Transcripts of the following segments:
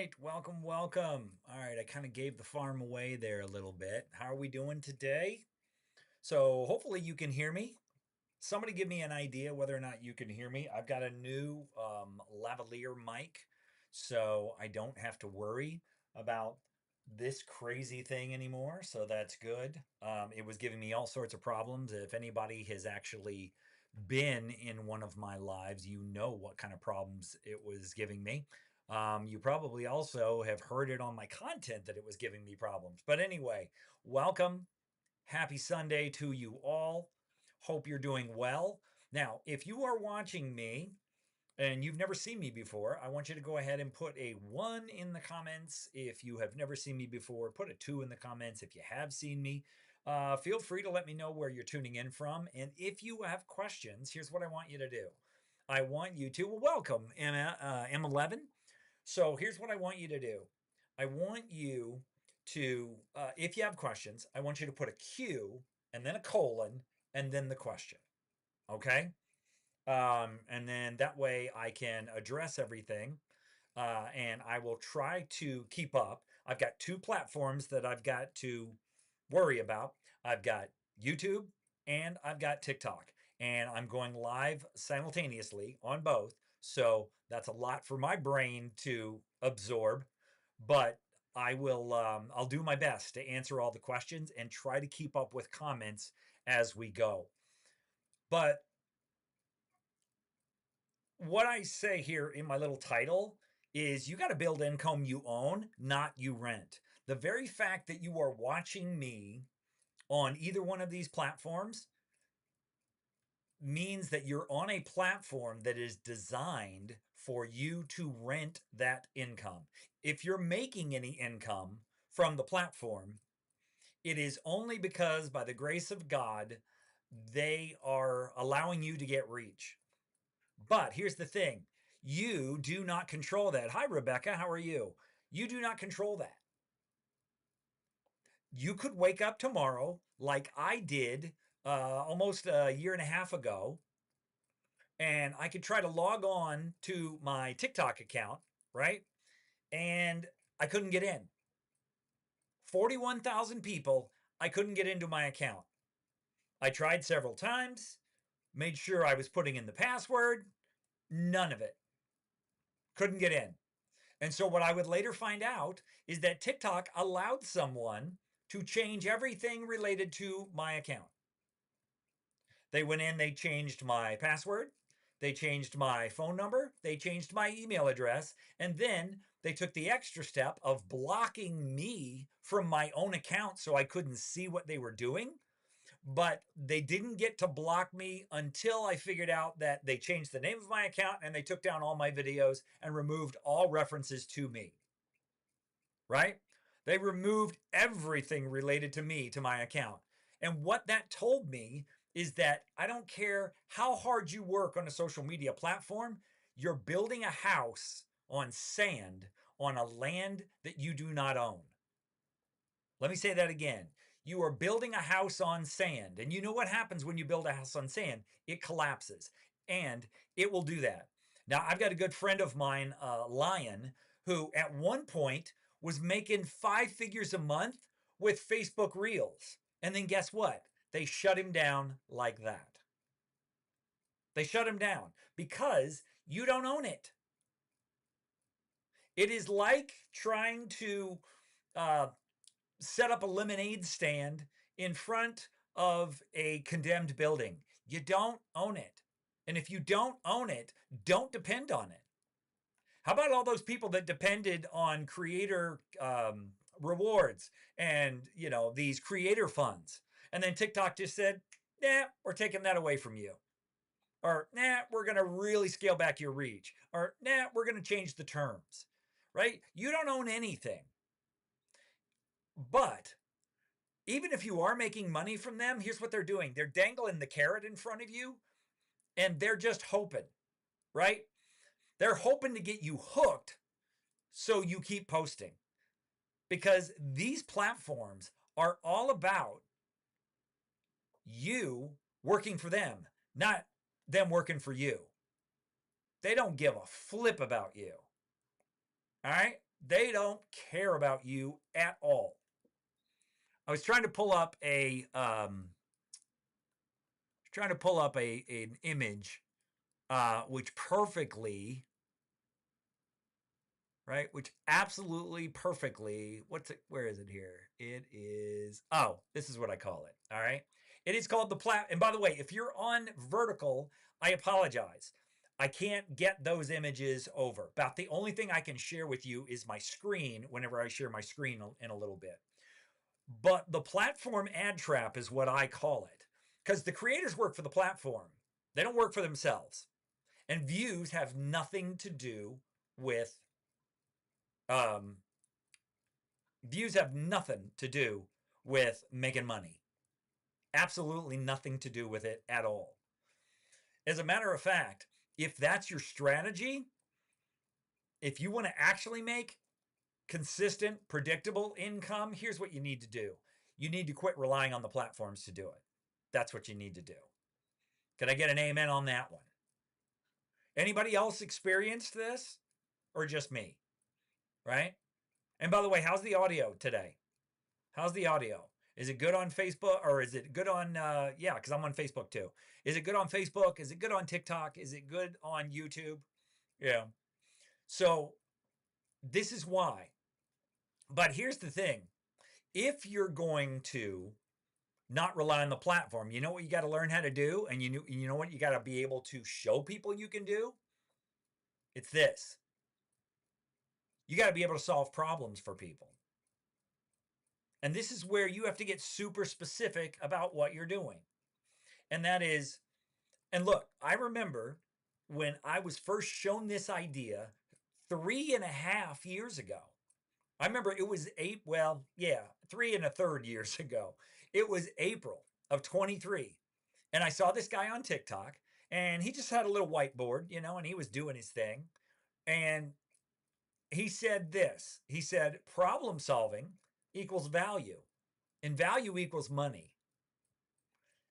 right, welcome. All right, I kind of gave the farm away there a little bit. How are we doing today? So, hopefully, you can hear me. Somebody give me an idea whether or not you can hear me. I've got a new lavalier mic, so I don't have to worry about this crazy thing anymore. So, that's good. It was giving me all sorts of problems. If anybody has actually been in one of my lives, you know what kind of problems it was giving me. You probably also have heard it on my content that it was giving me problems. But anyway, welcome. Happy Sunday to you all. Hope you're doing well. Now, if you are watching me and you've never seen me before, I want you to go ahead and put a 1 in the comments. If you have never seen me before, put a 2 in the comments. If you have seen me, feel free to let me know where you're tuning in from. And if you have questions, here's what I want you to do. I want you to welcome M11. So here's what I want you to do. I want you to, if you have questions, I want you to put a Q and then a colon and then the question. Okay? And then that way I can address everything and I will try to keep up. I've got 2 platforms that I've got to worry about. I've got YouTube and I've got TikTok, and I'm going live simultaneously on both. So that's a lot for my brain to absorb, but I'll do my best to answer all the questions and try to keep up with comments as we go. But what I say here in my little title is you got to build income you own, not you rent. The very fact that you are watching me on either one of these platforms means that you're on a platform that is designed for you to rent that income. If you're making any income from the platform, it is only because, by the grace of God, they are allowing you to get reach. But here's the thing, you do not control that. Hi, Rebecca. How are you? You do not control that. You could wake up tomorrow like I did almost a year and a half ago, and I could try to log on to my TikTok account, right? And I couldn't get in. 41,000 people, I couldn't get into my account. I tried several times, made sure I was putting in the password, none of it. Couldn't get in. And so what I would later find out is that TikTok allowed someone to change everything related to my account. They went in, they changed my password, they changed my phone number, they changed my email address, and then they took the extra step of blocking me from my own account so I couldn't see what they were doing. But they didn't get to block me until I figured out that they changed the name of my account and they took down all my videos and removed all references to me. Right? They removed everything related to me, to my account. And what that told me is that I don't care how hard you work on a social media platform, you're building a house on sand on a land that you do not own. Let me say that again. You are building a house on sand. And you know what happens when you build a house on sand? It collapses. And it will do that. Now, I've got a good friend of mine, Lion, who at one point was making 5 figures a month with Facebook Reels. And then guess what? They shut him down like that. They shut him down because you don't own it. It is like trying to set up a lemonade stand in front of a condemned building. You don't own it. And if you don't own it, don't depend on it. How about all those people that depended on creator rewards and, these creator funds? And then TikTok just said, nah, we're taking that away from you. Or, nah, we're going to really scale back your reach. Or, nah, we're going to change the terms. Right? You don't own anything. But even if you are making money from them, here's what they're doing. They're dangling the carrot in front of you, and they're just hoping, right? They're hoping to get you hooked so you keep posting, because these platforms are all about you working for them, not them working for you. They don't give a flip about you. All right? They don't care about you at all. I was trying to pull up an image which perfectly, right? Which absolutely perfectly, what's it, where is it here? It is, oh, this is what I call it. All right. It is called the plat. And by the way, if you're on vertical, I apologize. I can't get those images over. About the only thing I can share with you is my screen whenever I share my screen in a little bit. But the platform ad trap is what I call it, because the creators work for the platform. They don't work for themselves. And views have nothing to do with um, views have nothing to do with making money. Absolutely nothing to do with it at all. As a matter of fact, if that's your strategy, if you want to actually make consistent, predictable income, here's what you need to do. You need to quit relying on the platforms to do it. That's what you need to do. Can I get an amen on that one? Anybody else experienced this or just me? Right? And by the way, how's the audio today? How's the audio? Is it good on Facebook or is it good on, yeah, because I'm on Facebook too. Is it good on Facebook? Is it good on TikTok? Is it good on YouTube? Yeah. So this is why. But here's the thing. If you're going to not rely on the platform, you know what you got to learn how to do? And you know what you got to be able to show people you can do? It's this. You got to be able to solve problems for people. And this is where you have to get super specific about what you're doing. And that is, and look, I remember when I was first shown this idea 3.5 years ago. I remember it was 3.33 years ago. It was April of 23. And I saw this guy on TikTok and he just had a little whiteboard, and he was doing his thing. And he said this. He said, problem solving equals value, and value equals money.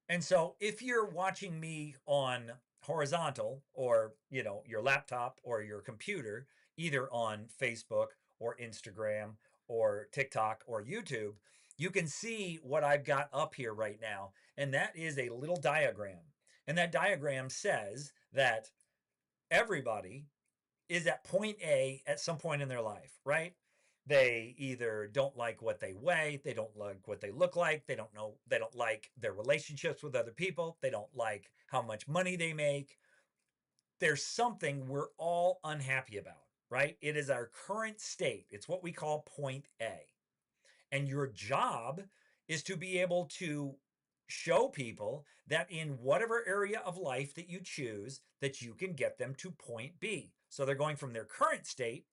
And so if you're watching me on horizontal or, your laptop or your computer, either on Facebook or Instagram or TikTok or YouTube, you can see what I've got up here right now. And that is a little diagram. And that diagram says that everybody is at point A at some point in their life, right? They either don't like what they weigh, they don't like what they look like, they don't like their relationships with other people, they don't like how much money they make. There's something we're all unhappy about, right? It is our current state. It's what we call point A. And your job is to be able to show people that in whatever area of life that you choose, that you can get them to point B. So they're going from their current state,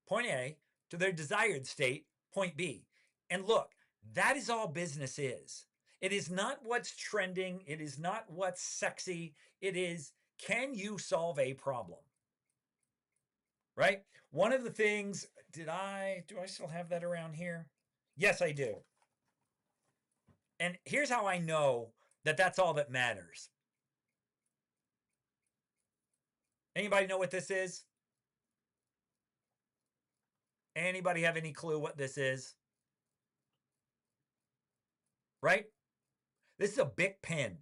point A, to their desired state, point B. And look, that is all business is. It is not what's trending. It is not what's sexy. It is, can you solve a problem? Right? One of the things, do I still have that around here? Yes, I do. And here's how I know that that's all that matters. Anybody know what this is? Anybody have any clue what this is? Right? This is a Bic pen.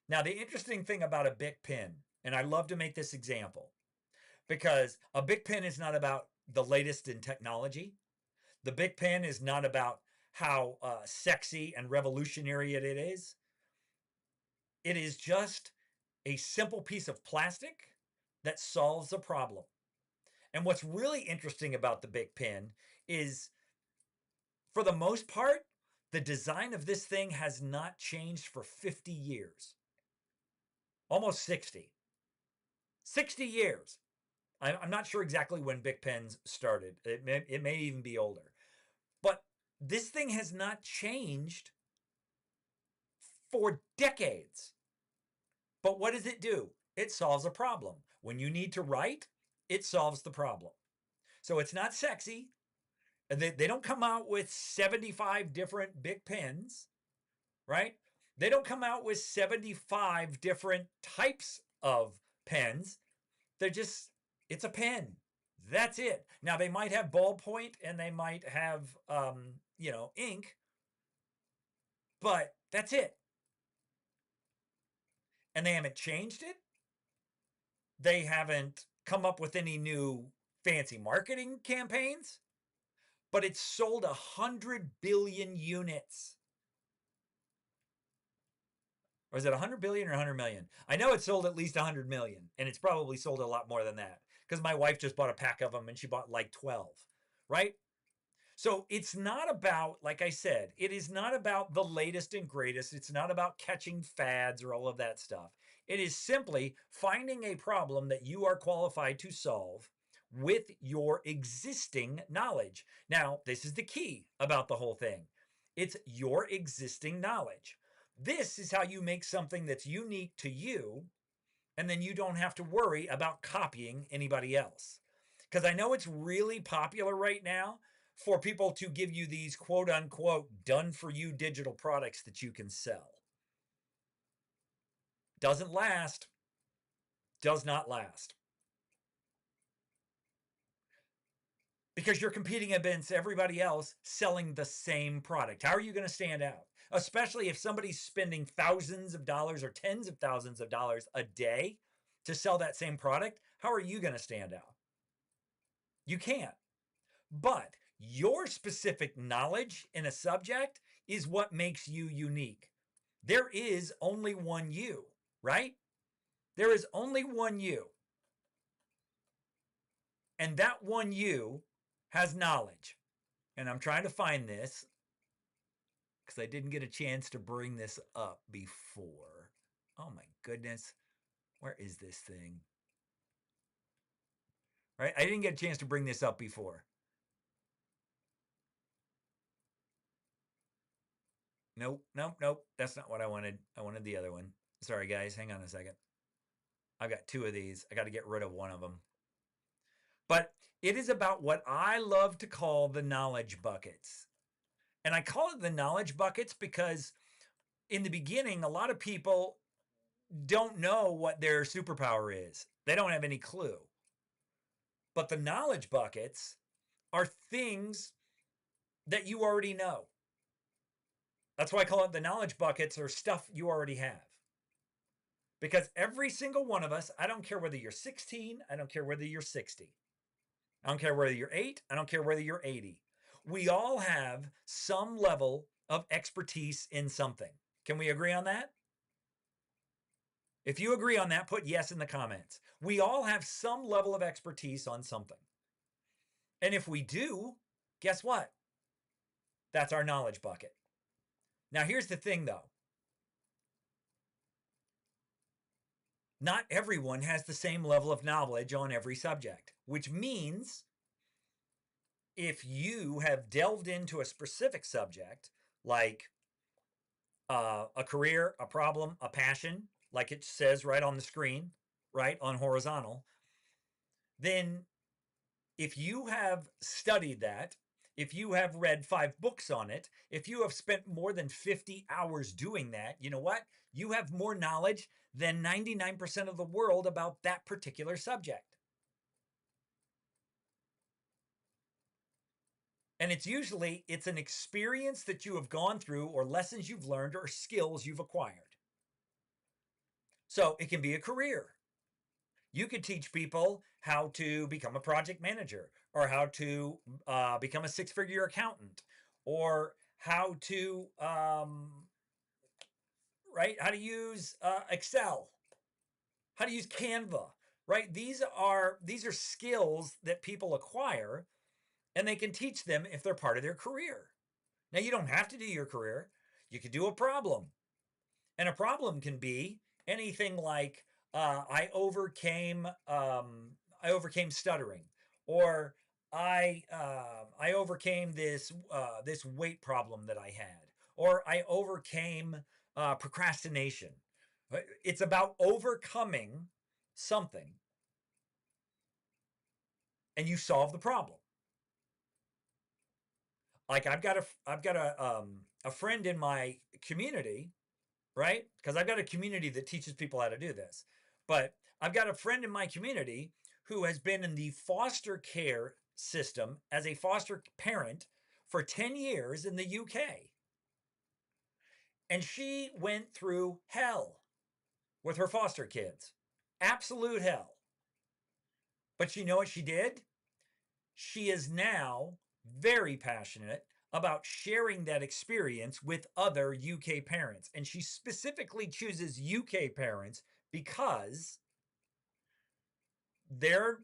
Now, the interesting thing about a Bic pen, and I love to make this example, because a Bic pen is not about the latest in technology. The Bic pen is not about how sexy and revolutionary it is. It is just a simple piece of plastic that solves a problem. And what's really interesting about the Bic pen is, for the most part, the design of this thing has not changed for 50 years. Almost 60. 60 years. I'm not sure exactly when Bic pens started. It may even be older. But this thing has not changed for decades. But what does it do? It solves a problem. When you need to write, it solves the problem. So it's not sexy. They don't come out with 75 different Bic pens, right? They don't come out with 75 different types of pens. They're just, it's a pen. That's it. Now they might have ballpoint and they might have, ink, but that's it. And they haven't changed it. They haven't come up with any new fancy marketing campaigns, but it's sold 100 billion units. Or is it 100 billion or 100 million? I know it sold at least 100 million, and it's probably sold a lot more than that because my wife just bought a pack of them and she bought like 12, right? So it's not about, like I said, it is not about the latest and greatest. It's not about catching fads or all of that stuff. It is simply finding a problem that you are qualified to solve with your existing knowledge. Now, this is the key about the whole thing. It's your existing knowledge. This is how you make something that's unique to you, and then you don't have to worry about copying anybody else. Because I know it's really popular right now for people to give you these quote unquote done for you digital products that you can sell. Doesn't last. Does not last. Because you're competing against everybody else selling the same product. How are you going to stand out? Especially if somebody's spending thousands of dollars or tens of thousands of dollars a day to sell that same product. How are you going to stand out? You can't. But your specific knowledge in a subject is what makes you unique. There is only one you, right? There is only one you. And that one you has knowledge. And I'm trying to find this because I didn't get a chance to bring this up before. Oh my goodness. Where is this thing? Right? I didn't get a chance to bring this up before. Nope, nope, nope. That's not what I wanted. I wanted the other one. Sorry, guys. Hang on a second. I've got two of these. I got to get rid of one of them. But it is about what I love to call the knowledge buckets. And I call it the knowledge buckets because in the beginning, a lot of people don't know what their superpower is. They don't have any clue. But the knowledge buckets are things that you already know. That's why I call it the knowledge buckets, or stuff you already have. Because every single one of us, I don't care whether you're 16, I don't care whether you're 60, I don't care whether you're 8, I don't care whether you're 80. We all have some level of expertise in something. Can we agree on that? If you agree on that, put yes in the comments. We all have some level of expertise on something. And if we do, guess what? That's our knowledge bucket. Now, here's the thing, though. Not everyone has the same level of knowledge on every subject, which means if you have delved into a specific subject, like a career, a problem, a passion, like it says right on the screen, right on horizontal, then if you have studied that, if you have read 5 books on it, if you have spent more than 50 hours doing that, you know what? You have more knowledge than 99% of the world about that particular subject. And it's an experience that you have gone through, or lessons you've learned, or skills you've acquired. So it can be a career. You could teach people how to become a project manager, or how to become a 6-figure accountant, or how to right, how to use Excel, how to use Canva, right? These are skills that people acquire, and they can teach them if they're part of their career. Now, you don't have to do your career. You could do a problem. And a problem can be anything like I overcame stuttering, or I overcame this weight problem that I had, or I overcame procrastination. It's about overcoming something, and you solve the problem. Like I've got a friend in my community, right? Because I've got a community that teaches people how to do this. But I've got a friend in my community who has been in the foster care system as a foster parent for 10 years in the UK. And she went through hell with her foster kids. Absolute hell. But you know what she did? She is now very passionate about sharing that experience with other UK parents. And she specifically chooses UK parents because their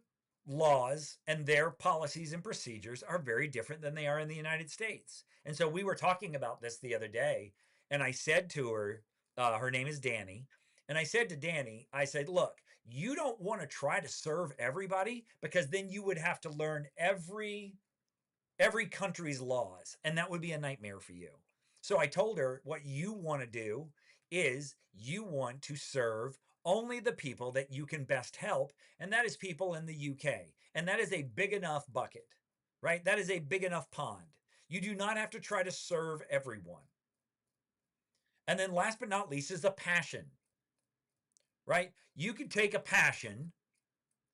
laws and their policies and procedures are very different than they are in the United States. And so we were talking about this the other day, and I said to her, her name is Danny, and I said to Danny, I said, look, you don't want to try to serve everybody because then you would have to learn every country's laws, and that would be a nightmare for you. So I told her what you want to do is you want to serve only the people that you can best help, and that is people in the UK. And that is a big enough bucket, right? That is a big enough pond. You do not have to try to serve everyone. And then last but not least is a passion, right? You could take a passion.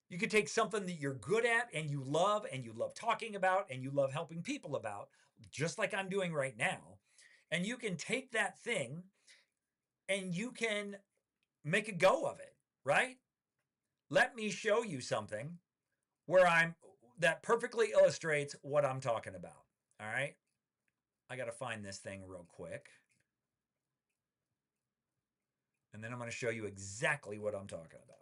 You could take something that you're good at and you love talking about and you love helping people about, just like I'm doing right now. And you can take that thing and you can make a go of it, right? Let me show you something that perfectly illustrates what I'm talking about. All right. I got to find this thing real quick. And then I'm going to show you exactly what I'm talking about.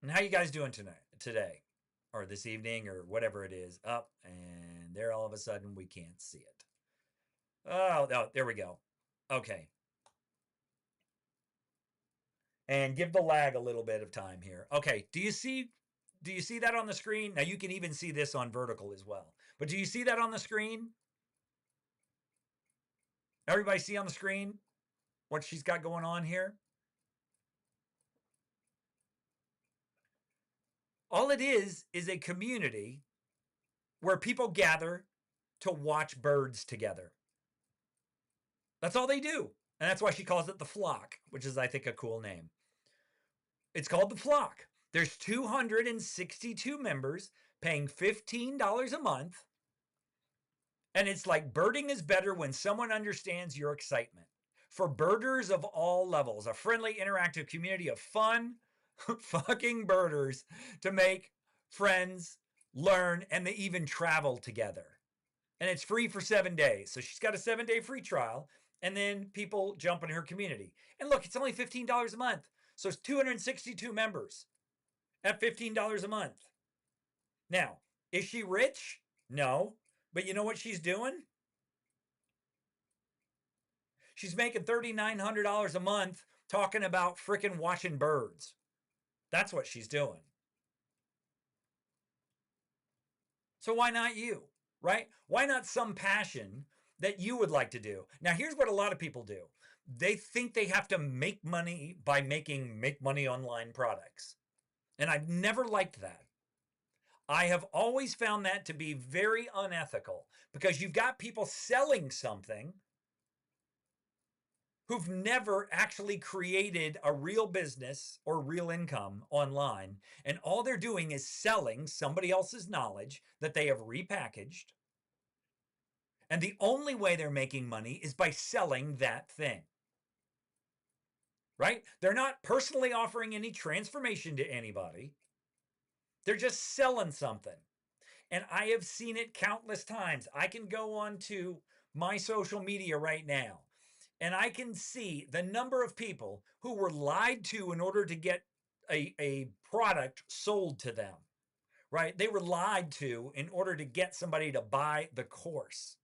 And how you guys doing today, or this evening, or whatever it is? Up and there, all of a sudden, we can't see it. Oh, there we go. Okay. And give the lag a little bit of time here. Okay. Do you see that on the screen? Now you can even see this on vertical as well. But do you see that on the screen? Everybody see on the screen what she's got going on here? All it is a community where people gather to watch birds together. That's all they do. And that's why she calls it the flock, which is, I think, a cool name. It's called the flock. There's 262 members paying $15 a month. And it's like birding is better when someone understands your excitement. For birders of all levels, a friendly, interactive community of fun, fucking birders to make friends, learn, and they even travel together. And it's free for 7 days. So she's got a 7-day free trial. And then people jump in her community. And look, it's only $15 a month. So it's 262 members at $15 a month. Now, is she rich? No. But you know what she's doing? She's making $3,900 a month talking about freaking watching birds. That's what she's doing. So why not you, right? Why not some passion that you would like to do? Now, here's what a lot of people do. They think they have to make money by making make money online products. And I've never liked that. I have always found that to be very unethical because you've got people selling something who've never actually created a real business or real income online. And all they're doing is selling somebody else's knowledge that they have repackaged. And the only way they're making money is by selling that thing. Right? They're not personally offering any transformation to anybody. They're just selling something. And I have seen it countless times. I can go on to my social media right now and I can see the number of people who were lied to in order to get a product sold to them, right? They were lied to in order to get somebody to buy the course.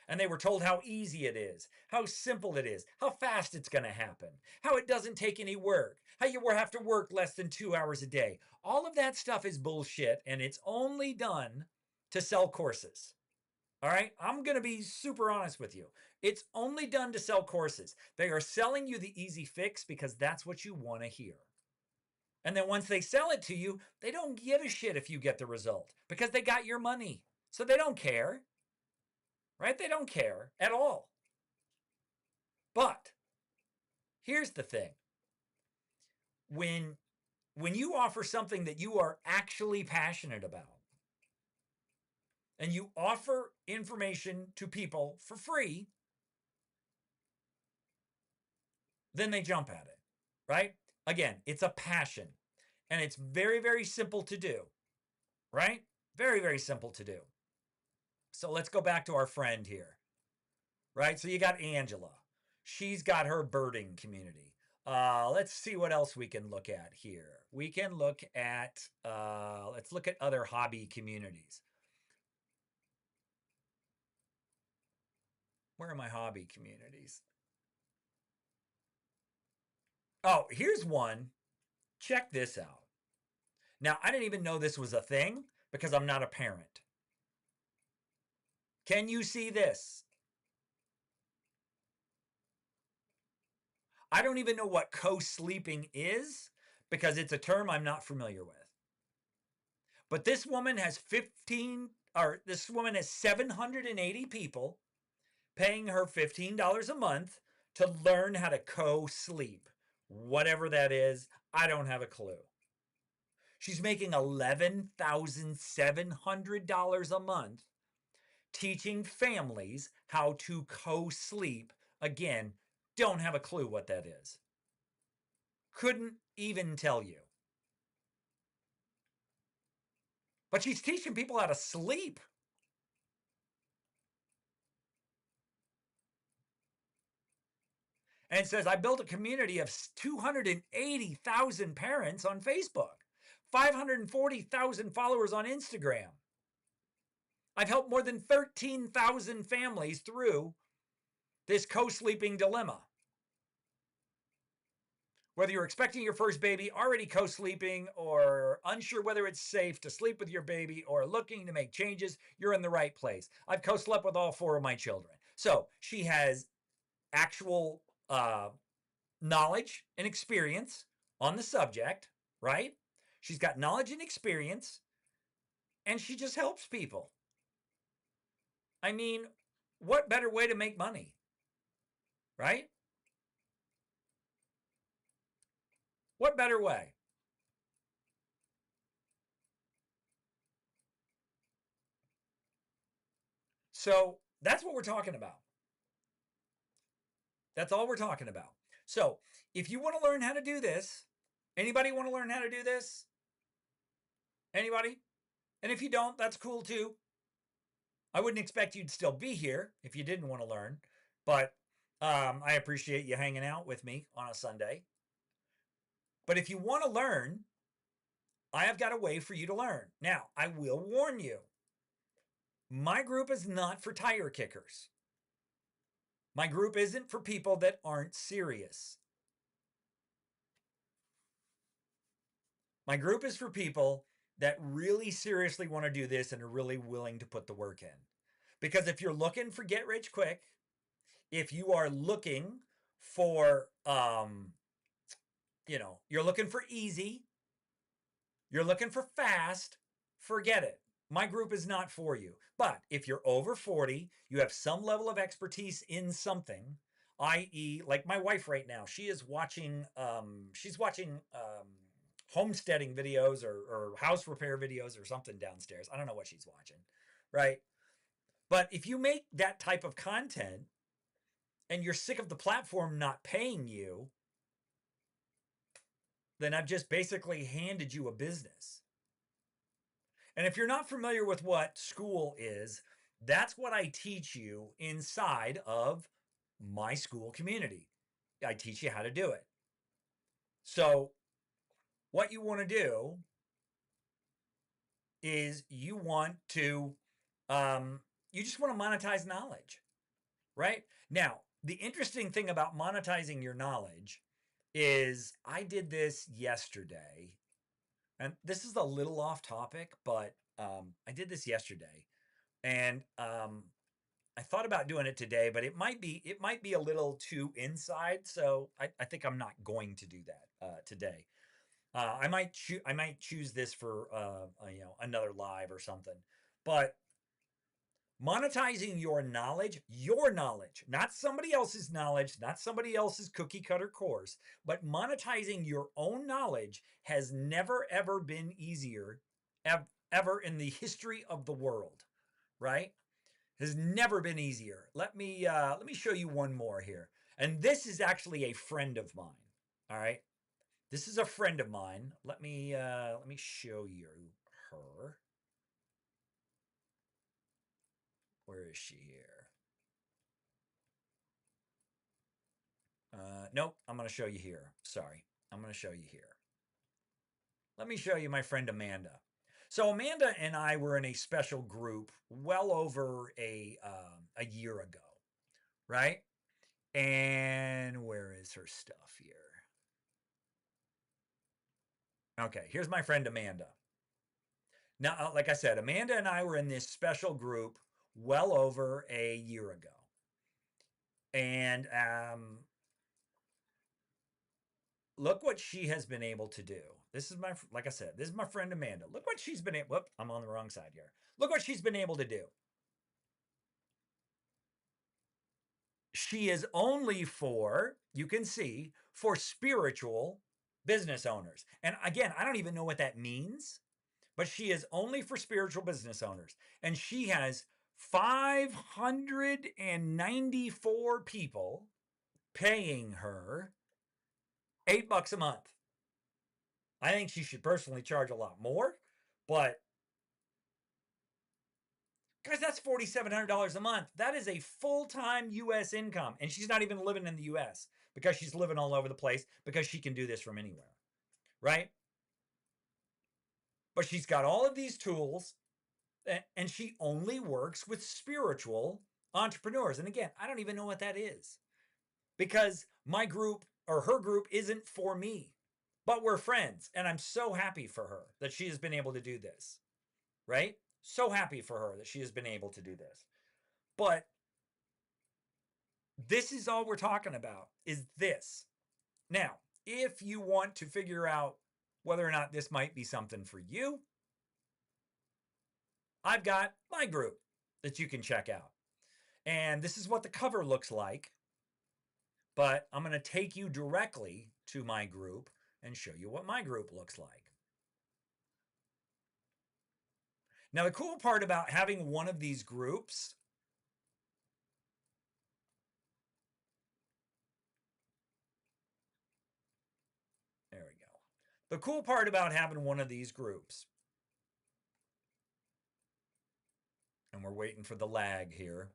And they were told how easy it is, how simple it is, how fast it's going to happen, how it doesn't take any work, how you have to work less than 2 hours a day. All of that stuff is bullshit, and it's only done to sell courses. All right, I'm going to be super honest with you. It's only done to sell courses. They are selling you the easy fix because that's what you want to hear. And then once they sell it to you, they don't give a shit if you get the result because they got your money. So they don't care. right? They don't care at all. But here's the thing. When you offer something that you are actually passionate about and you offer information to people for free, then they jump at it, right? Again, it's a passion and it's very, very simple to do, right? Very, very simple to do. So let's go back to our friend here, right? So you got Angela. She's got her birding community. Let's see what else we can look at here. We can look at, let's look at other hobby communities. Where are my hobby communities? Oh, here's one. Check this out. Now, I didn't even know this was a thing because I'm not a parent. Can you see this? I don't even know what co-sleeping is because it's a term I'm not familiar with. But this woman has 780 people paying her $15 a month to learn how to co-sleep. Whatever that is, I don't have a clue. She's making $11,700 a month teaching families how to co-sleep. Again, don't have a clue what that is. Couldn't even tell you. But she's teaching people how to sleep. And it says, I built a community of 280,000 parents on Facebook, 540,000 followers on Instagram. I've helped more than 13,000 families through this co-sleeping dilemma. Whether you're expecting your first baby, already co-sleeping, or unsure whether it's safe to sleep with your baby, or looking to make changes, you're in the right place. I've co-slept with all 4 of my children. So she has actual knowledge and experience on the subject, right? She's got knowledge and experience, and she just helps people. I mean, what better way to make money, right? What better way? So that's what we're talking about. That's all we're talking about. So if you want to learn how to do this, anybody want to learn how to do this? Anybody? And if you don't, that's cool too. I wouldn't expect you'd still be here if you didn't want to learn, but I appreciate you hanging out with me on a Sunday. But if you want to learn, I have got a way for you to learn. Now, I will warn you, my group is not for tire kickers. My group isn't for people that aren't serious. My group is for people that really seriously want to do this and are really willing to put the work in. Because if you're looking for get rich quick, if you are looking for, you're looking for easy, you're looking for fast, forget it. My group is not for you. But if you're over 40, you have some level of expertise in something, i.e., like my wife right now, she's watching homesteading videos or house repair videos or something downstairs. I don't know what she's watching, right? But if you make that type of content and you're sick of the platform not paying you, then I've just basically handed you a business. And if you're not familiar with what school is, that's what I teach you inside of my school community. I teach you how to do it. So what you want to do is you want to, you just want to monetize knowledge, right? Now, the interesting thing about monetizing your knowledge is I did this yesterday, and this is a little off topic, but I did this yesterday, and I thought about doing it today, but it might be a little too inside, so I think I'm not going to do that today. I might choose this for another live or something. But Monetizing your knowledge, not somebody else's knowledge, not somebody else's cookie cutter course, but monetizing your own knowledge has never ever been easier ever in the history of the world, right? Has never been easier. Let me show you one more here. And this is actually a friend of mine. All right. This is a friend of mine. Let me show you her. Where is she here? Nope, I'm going to show you here. Sorry. I'm going to show you here. Let me show you my friend Amanda. So Amanda and I were in a special group well over a year ago, right? And where is her stuff here? Okay, here's my friend Amanda. Now, like I said, Amanda and I were in this special group well over a year ago. And look what she has been able to do. This is like I said, this is my friend Amanda. Look what she's been able, whoop, I'm on the wrong side here. Look what she's been able to do. She is only for, you can see, for spiritual business owners. And again, I don't even know what that means, but she is only for spiritual business owners. And she has 594 people paying her $8 a month. I think she should personally charge a lot more, but guys, that's $4,700 a month. That is a full-time US income. And she's not even living in the US because she's living all over the place because she can do this from anywhere, right? But she's got all of these tools and she only works with spiritual entrepreneurs. And again, I don't even know what that is because my group or her group isn't for me, but we're friends. And I'm so happy for her that she has been able to do this, right? So happy for her that she has been able to do this. But this is all we're talking about is this. Now, if you want to figure out whether or not this might be something for you, I've got my group that you can check out. And this is what the cover looks like. But I'm going to take you directly to my group and show you what my group looks like. Now, the cool part about having one of these groups there we go. The cool part about having one of these groups, and we're waiting for the lag here,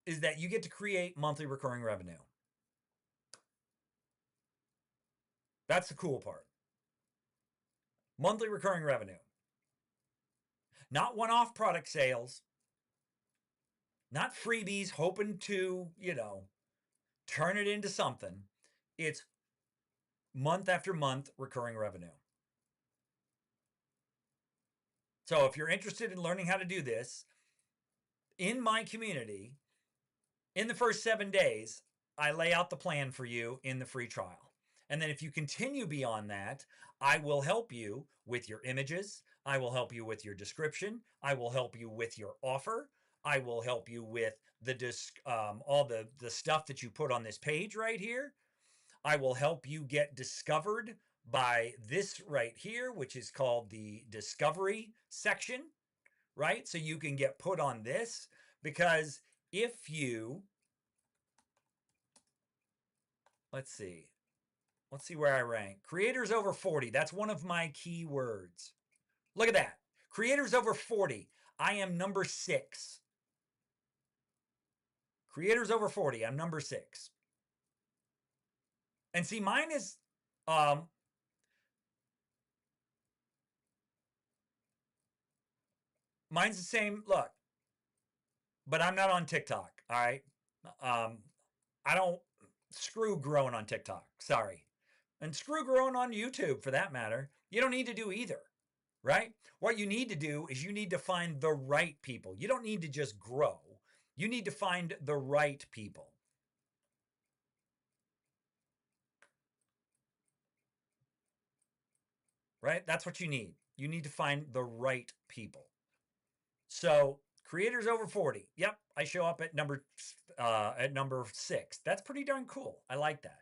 is that you get to create monthly recurring revenue. That's the cool part. Monthly recurring revenue. Not one-off product sales, not freebies hoping to, turn it into something. It's month after month recurring revenue. So if you're interested in learning how to do this, in my community, in the first 7 days, I lay out the plan for you in the free trial. And then if you continue beyond that, I will help you with your images. I will help you with your description. I will help you with your offer. I will help you with all the stuff that you put on this page right here. I will help you get discovered by this right here, which is called the discovery section, right? So you can get put on this because if you, let's see where I rank. Creators over 40, that's one of my keywords. Look at that. Creators over 40, I am number 6. Creators over 40, I'm number 6. And see, mine is, mine's the same, look, but I'm not on TikTok, all right? I don't, screw growing on TikTok, sorry. And screw growing on YouTube for that matter. You don't need to do either, right? What you need to do is you need to find the right people. You don't need to just grow. You need to find the right people. Right? That's what you need. You need to find the right people. So creators over 40. Yep, I show up at number 6. That's pretty darn cool. I like that.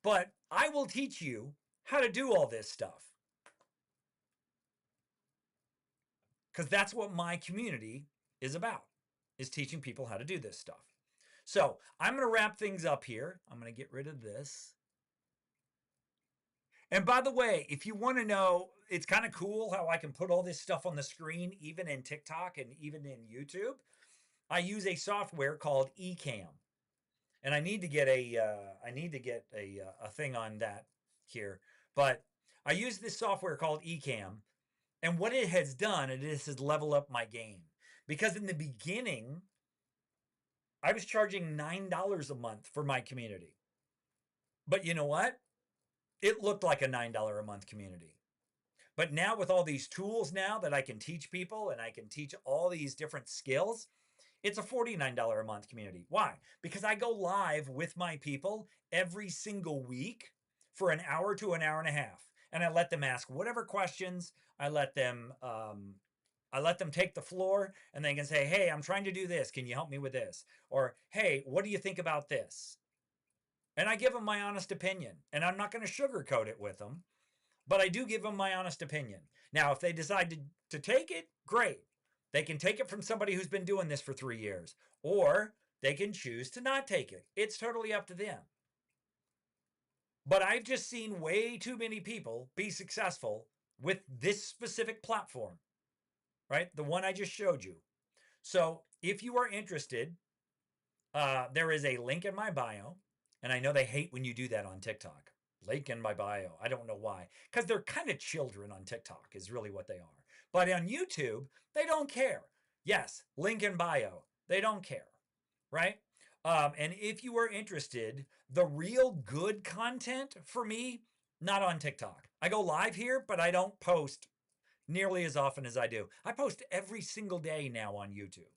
But I will teach you how to do all this stuff. Because that's what my community is about, is teaching people how to do this stuff. So I'm going to wrap things up here. I'm going to get rid of this. And by the way, if you want to know, it's kind of cool how I can put all this stuff on the screen, even in TikTok and even in YouTube. I use a software called Ecamm, and I need to get a thing on that here. But I use this software called Ecamm, and what it has done, it has leveled up my game. Because in the beginning, I was charging $9 a month for my community. But you know what? It looked like a $9 a month community. But now with all these tools now that I can teach people and I can teach all these different skills, it's a $49 a month community. Why? Because I go live with my people every single week for an hour to an hour and a half. And I let them ask whatever questions. I let them take the floor, and they can say, hey, I'm trying to do this. Can you help me with this? Or, hey, what do you think about this? And I give them my honest opinion. And I'm not going to sugarcoat it with them, but I do give them my honest opinion. Now, if they decide to take it, great. They can take it from somebody who's been doing this for 3 years, or they can choose to not take it. It's totally up to them. But I've just seen way too many people be successful with this specific platform, right? The one I just showed you. So if you are interested, there is a link in my bio. And I know they hate when you do that on TikTok. Link in my bio. I don't know why. Because they're kind of children on TikTok, is really what they are. But on YouTube, they don't care. Yes, link in bio. They don't care, right? And if you are interested, the real good content for me, not on TikTok. I go live here, but I don't post nearly as often as I do. I post every single day now on YouTube.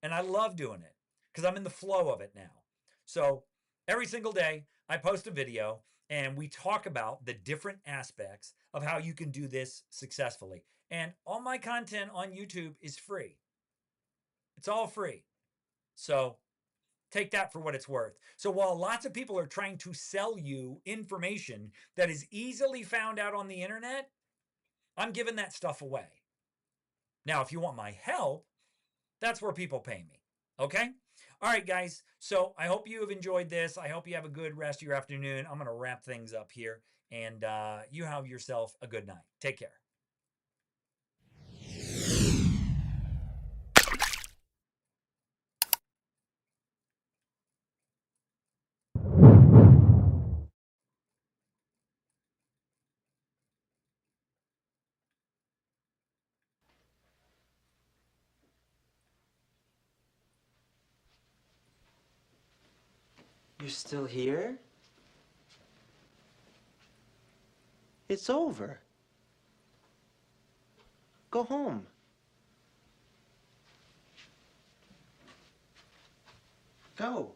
And I love doing it because I'm in the flow of it now. So every single day, I post a video and we talk about the different aspects of how you can do this successfully. And all my content on YouTube is free. It's all free. So take that for what it's worth. So while lots of people are trying to sell you information that is easily found out on the internet, I'm giving that stuff away. Now, if you want my help, that's where people pay me. Okay? All right, guys. So I hope you have enjoyed this. I hope you have a good rest of your afternoon. I'm going to wrap things up here, and you have yourself a good night. Take care. You're still here? It's over. Go home. Go.